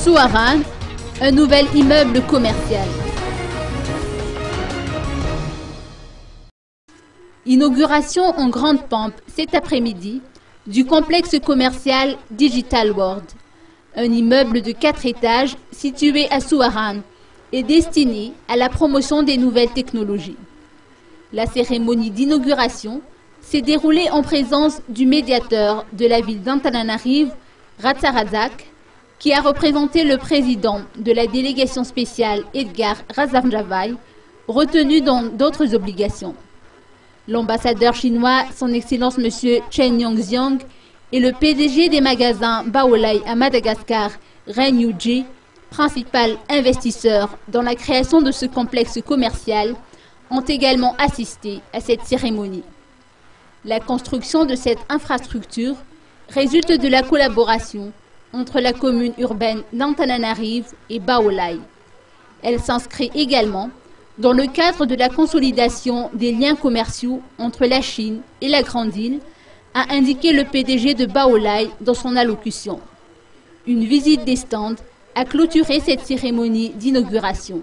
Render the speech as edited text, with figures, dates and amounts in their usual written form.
Souarane, un nouvel immeuble commercial. Inauguration en grande pompe cet après-midi du complexe commercial Digital World, un immeuble de 4 étages situé à Souarane et destiné à la promotion des nouvelles technologies. La cérémonie d'inauguration s'est déroulée en présence du médiateur de la ville d'Antananarive, Ratsarazak, qui a représenté le président de la délégation spéciale Edgar Razamjavaï, retenu dans d'autres obligations. L'ambassadeur chinois, son Excellence M. Chen Yongxiang, et le PDG des magasins Baolai à Madagascar, Ren Yuji, principal investisseur dans la création de ce complexe commercial, ont également assisté à cette cérémonie. La construction de cette infrastructure résulte de la collaboration entre la commune urbaine d'Antananarive et Baolai. Elle s'inscrit également dans le cadre de la consolidation des liens commerciaux entre la Chine et la Grande Île, a indiqué le PDG de Baolai dans son allocution. Une visite des stands a clôturé cette cérémonie d'inauguration.